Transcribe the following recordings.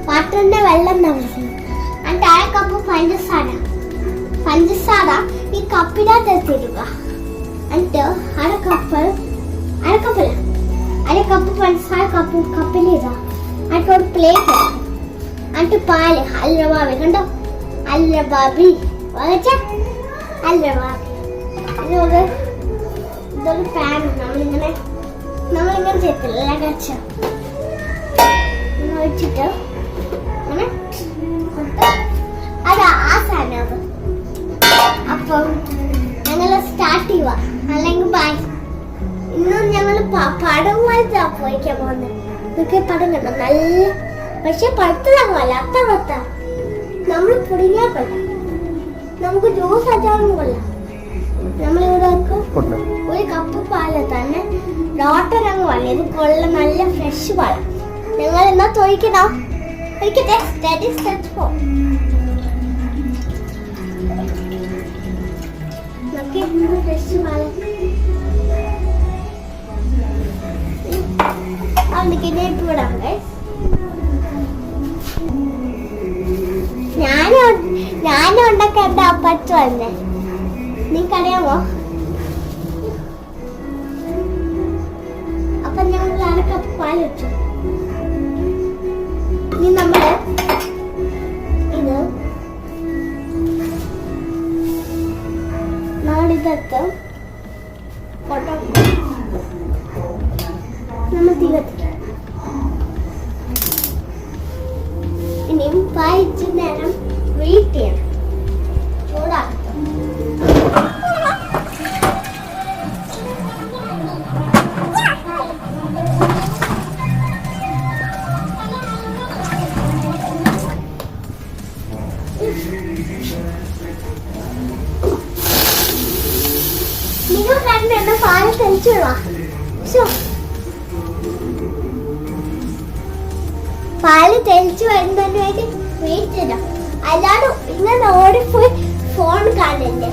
വാട്ടറിന്റെ വെള്ളം എന്നിട്ട് അര കപ്പ് പഞ്ചസാര ഈ കപ്പിനകത്ത് എത്തിയിടുക. എന്നിട്ട് അര കപ്പ് പഞ്ചസാര കപ്പിലിടുക. എന്നിട്ട് ഒരു പ്ലേറ്റ് എന്നിട്ട് പാല് അല്ലവാവി കണ്ടോ, അല്ലവാവി ഇതൊരു പാൻ നമ്മളിങ്ങനെ ചെയ്യത്തില്ല കച്ച വെച്ചിട്ട് അത് ആ സാധനം അത്. അപ്പം ഞങ്ങള് സ്റ്റാർട്ട് ചെയ്യുക, അല്ലെങ്കിൽ ബൈ. ഇന്ന് ഞങ്ങൾ പടവുമായിട്ടാ പോയിക്കാൻ പോകുന്നത്. ഇതൊക്കെ പടം കണ്ടോ, നല്ല പക്ഷെ പഴുത്തതാകുമല്ല, അത്ര പത്ത നമ്മൾ പുടിഞ്ഞാൽ കൊള്ളാം, നമുക്ക് ജ്യൂസ് അച്ചാറും കൊള്ളാം. നമ്മളിവിടെ ഒരു കപ്പ് പാല് തന്നെ ഡോട്ടറങ്ങ് വള്ളി. ഇത് കൊള്ളാം, നല്ല ഫ്രഷ് പാല്. ഞങ്ങൾ എന്നാ തൊഴിക്കണോ ഒരിക്കട്ടെ ഫ്രഷ് പാല് വിടാം. ഞാനും ഉണ്ടാക്കാൻ എന്റെ അപ്പച്ചു തന്നെ, നിങ്ങൾക്കറിയാമോ? അപ്പൊ ഞങ്ങൾ അര കപ്പ് പാൽ വെച്ചു. ഇനി നമ്മള് ഇത് നാളിതെടുത്ത് നമ്മൾ തീ കത്തിക്കാം. ഇനിയും പാലിച്ച് നേരം വെയിറ്റ് ചെയ്യണം, ചൂടാക്കാം. നിങ്ങൾ കണ്ടെന്ന പാല് തെളിച്ചുള്ള പാല് തെളിച്ചു വരുന്നതിനായിട്ട് വെയിറ്റ് ചെയ്യണം. അല്ലാതെ ഇങ്ങനെ ഓടിപ്പോയി ഫോൺ കാണണ്ടേ,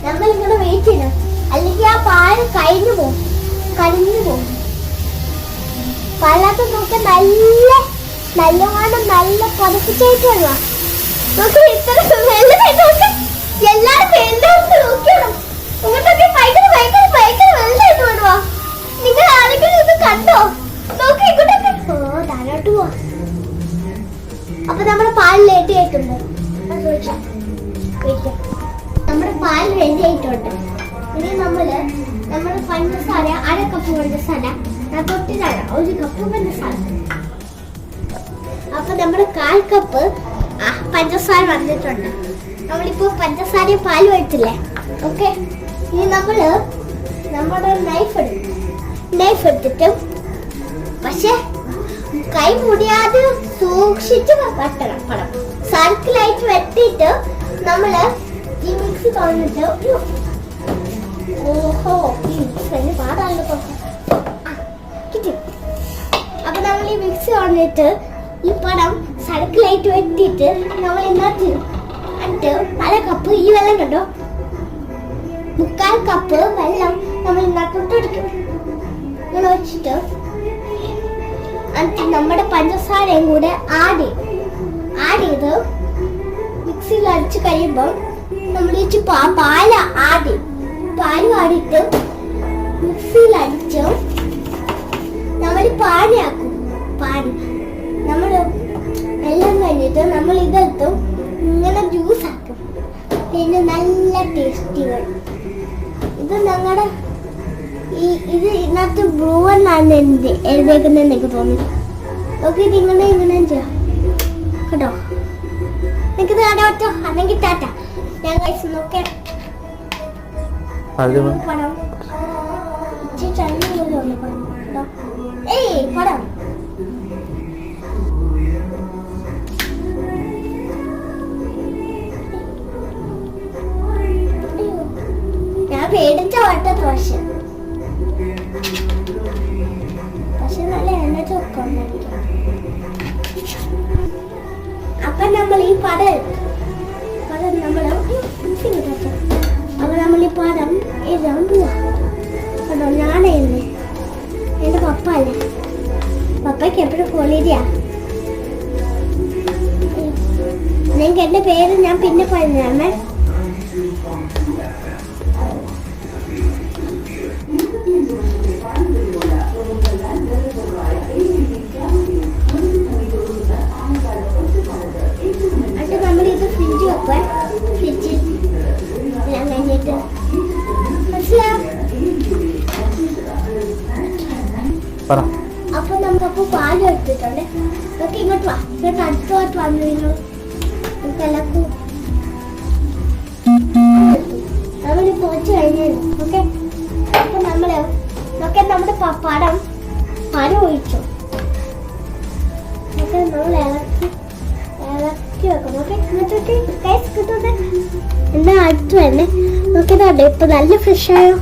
നമ്മൾ ഇങ്ങനെ വെയിറ്റ് ചെയ്യണം, അല്ലെങ്കിൽ ആ പാല് കരിഞ്ഞു പോകും. പാലത്ത് നോക്കി നല്ലവണ്ണം നല്ല പതിപ്പിച്ചായിട്ടുള്ള നോക്കി. ഇത്ര എല്ലാരും നോക്കിയാണോ ഇങ്ങോട്ടൊക്കെ ഭയങ്കര വെള്ളമായിട്ട് വേണോ? നിങ്ങൾ ആരെങ്കിലും ഇത് കണ്ടോ? നോക്കി ഇങ്ങോട്ടൊക്കെ താഴോട്ട് പോവാ. അപ്പൊ നമ്മുടെ പാൽ റെഡി ആയിട്ടുണ്ട്. നമ്മുടെ പാൽ റെഡി ആയിട്ടുണ്ട്. ഇനി നമ്മുടെ പഞ്ചസാര അര കപ്പ് പഞ്ചസാര തൊട്ടിലാണ് ഒരു കപ്പ് പഞ്ചസാര. അപ്പൊ നമ്മുടെ 1/4 കപ്പ് പഞ്ചസാര വന്നിട്ടുണ്ട്. നമ്മളിപ്പോ പഞ്ചസാര പാൽ ഒഴിച്ചില്ലേ? ഓക്കെ, ഇനി നമ്മുടെ നൈഫ് എടുത്തിട്ട്, പക്ഷെ കൈ മുടിയാതെ സൂക്ഷിച്ച് വെട്ടണം. പടം സർക്കിളായിട്ട് വെട്ടിയിട്ട് നമ്മള് ഈ മിക്സി തുറന്നിട്ട് ഈ മിക്സി പാടാണല്ലോ കിട്ടി. അപ്പൊ നമ്മൾ ഈ മിക്സി തുറന്നിട്ട് ഈ പടം സർക്കിളായിട്ട് വെട്ടിയിട്ട് നമ്മൾ ഇതിനകത്ത് എന്നിട്ട് അര കപ്പ് ഈ വെള്ളം കണ്ടോ, 1/4 കപ്പ് വെള്ളം നമ്മൾ ഇതിനകത്തോട്ടടിക്കും. ഇങ്ങനെ വെച്ചിട്ട് എന്നിട്ട് നമ്മുടെ പഞ്ചസാരയും കൂടെ ആഡ് ചെയ്ത് മിക്സിയിൽ അടിച്ച് കഴിയുമ്പോൾ നമ്മൾ പാല് ആടിയിട്ട് മിക്സിയിൽ അടിച്ച് നമ്മൾ പാനിയാക്കും. നമ്മൾ എല്ലാം കഴിഞ്ഞിട്ട് നമ്മൾ ഇതെടുത്തും ഇങ്ങനെ ജ്യൂസ് ആക്കും. പിന്നെ നല്ല ടേസ്റ്റി വരും. ഇത് ഞങ്ങളുടെ ഇത് ഇതിനകത്ത് ബ്രൂ എന്നാണ് എഴുതേക്കുന്നത് എനിക്ക് തോന്നുന്നു. ഓക്കെ, ഇത് ഇങ്ങനെ ചെയ്യാം കേട്ടോ. എനിക്ക് കാണാൻ പറ്റോ? അല്ലെങ്കിൽ ടാറ്റ. ഞാൻ നോക്കാം പടം പടം ഞാൻ പേടിച്ച വട്ട ദോശ. പക്ഷെ നല്ല എണ്ണ ചൊക്കുണ്ടായിരിക്കും. അപ്പൊ നമ്മൾ ഈ പടം നമ്മൾ ഈ പടം എഴുതാൻ പോവാ കേട്ടോ. ഞാനല്ലേ, എന്റെ പപ്പ അല്ലേ, പപ്പയ്ക്ക് എപ്പോഴും ഹോളിഡേയാ. നിങ്ങൾക്ക് എന്റെ പേര് ഞാൻ പിന്നെ പറഞ്ഞാമേ. അത് നമ്മളിത് ഫ്രിഡ്ജ് വെക്കുക. ഫ്രിഡ്ജിൽ ഞാൻ കഴിഞ്ഞിട്ട് അപ്പൊ നമുക്കപ്പോ പാല് എടുത്തിട്ടുണ്ട്. നമുക്ക് ഇങ്ങോട്ട് വാ, ഇങ്ങോട്ട് അടുത്തോട്ട് വന്നു. നമുക്ക് എല്ലാവർക്കും നമ്മളിപ്പോ വെച്ച് കഴിഞ്ഞു. ഓക്കെ, അപ്പൊ നമ്മുടെ പഴം ഒഴിച്ചു. ഓക്കെ, നമ്മൾ ഇളക്കി വെക്കണം. ഓക്കെ, കിട്ടുന്നത് എന്നാ അടുത്ത് തന്നെ. നോക്കിയതാണ്ട് ഇപ്പൊ നല്ല ഫ്രഷ് ആയോ.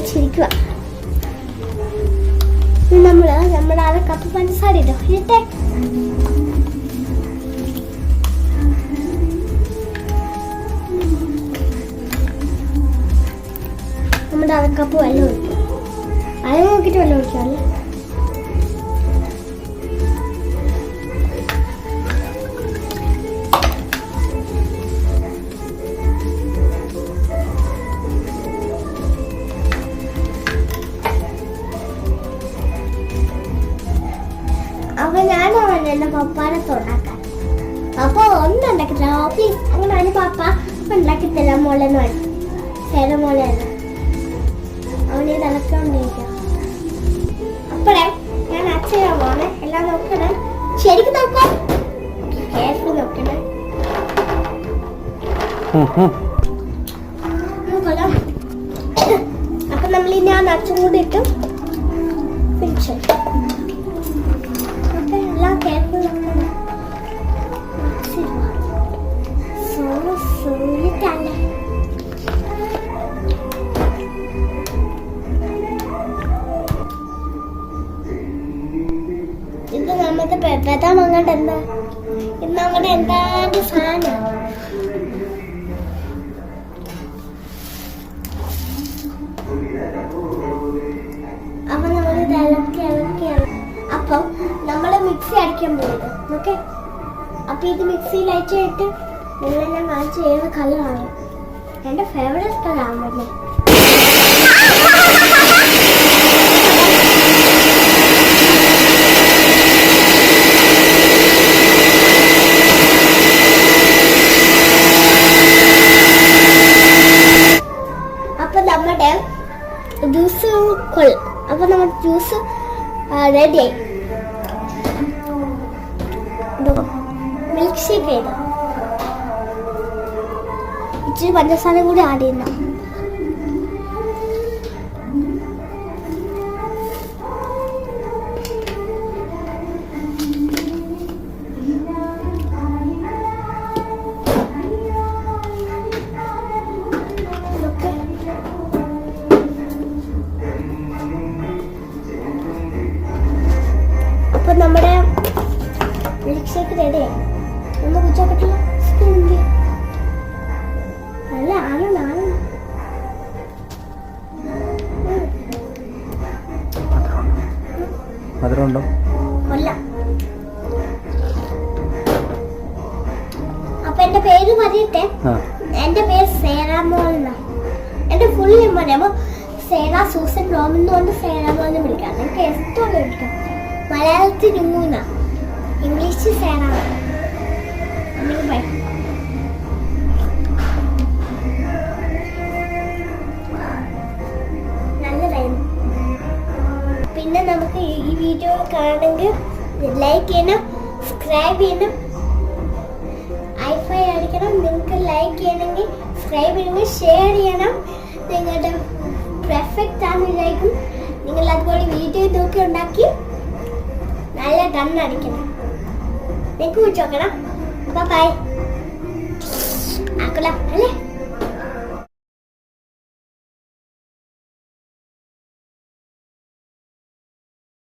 ചിരിക്കുക. നമ്മുടെ ആ കപ്പ് പഞ്ചസാര ഇട്ടെ. നമ്മുടെ അരക്കപ്പ് വെള്ളം ഒഴിക്കും. അത് നോക്കിയിട്ട് വെള്ളം ഒഴിക്കാമല്ലേ. അപ്പൊ ഞാനാണ് എന്റെ പപ്പാനെ തൊണ്ടാക്കാൻ. അപ്പൊ ഒന്നും ഉണ്ടാക്കില്ല പ്ലീസ്. അങ്ങനെ അതിന് പപ്പ ഉണ്ടാക്കിത്തരാ മോളെന്ന് പറഞ്ഞു. ചേര മോളെന്ന് അവനെ നടക്കൊണ്ടിരിക്കാം. അപ്പഴേ ഞാൻ അച്ഛനാ പോണെ. എല്ലാം നോക്കണേ, ശരിക്കും നോക്കാം. കേട്ട് നോക്കണേ. നോക്കാം. അപ്പൊ നമ്മളിനി ആ നച്ചും കൂടി ഇട്ട് പിടിച്ചു. ഇത് നമ്മുടെ ബദാം അങ്ങോട്ട് എന്താ ഇന്ന് അങ്ങോട്ട് എന്താണ്ട് സാധനം. അപ്പൊ നമ്മൾ ഇളക്കി. അപ്പം നമ്മള് മിക്സി അടിക്കാൻ പോയത്. ഓക്കെ, അപ്പൊ ഇത് മിക്സിയിൽ അയച്ചിട്ട് നിങ്ങൾ ഞാൻ കാണിച്ച് ഏത് കളറാണ് എന്റെ ഫേവറേറ്റ് കളറാണ്. അപ്പൊ നമ്മുടെ ജ്യൂസ് അപ്പൊ നമ്മുടെ ജ്യൂസ് റെഡിയായി. മിൽക്ക് ഷേക്ക് ചെയ്ത് ഇച്ചിരി പഞ്ചസാര കൂടി ആഡ് ചെയ്യുന്ന. അപ്പൊ നമ്മുടെ മിൽക്ക് ഷേക്ക് റെഡിയായി. നമ്മൾ കുടിച്ചാൽ പറ്റില്ല. നല്ല ആണ്. മധുരമുണ്ടോ? അപ്പൊ എന്റെ പേര് പറഞ്ഞിട്ടെ. എന്റെ പേര് സേറാമോൾ. എന്റെ ഫുൾ നെയിം പറയുമ്പോ സേറ സൂസൻ റോമൻ കൊണ്ട് സേറാമോൾ എന്ന് വിളിക്കാം. എനിക്ക് എപ്പോഴും വിളിക്കാം. മലയാളത്തിൽ ന്യൂന, ഇംഗ്ലീഷ് സേറ. നല്ലതായിരുന്നു. പിന്നെ നമുക്ക് ഈ വീഡിയോ കാണണമെങ്കിൽ ലൈക്ക് ചെയ്യണം, സബ്സ്ക്രൈബ് ചെയ്യണം, ഐഫൈ അടിക്കണം. നിങ്ങൾക്ക് ലൈക്ക് ചെയ്യണമെങ്കിൽ സബ്സ്ക്രൈബ് ചെയ്യണമെങ്കിൽ ഷെയർ ചെയ്യണം. നിങ്ങളുടെ പെർഫെക്റ്റ് ആണ് വിചാരിക്കും. നിങ്ങൾ അതുപോലെ വീഡിയോ നോക്കി ഉണ്ടാക്കി നല്ല കണ്ണടിക്കണം. നിങ്ങൾക്ക് വിളിച്ച് നോക്കണം. ബൈ. ആക്കല അല്ലേ.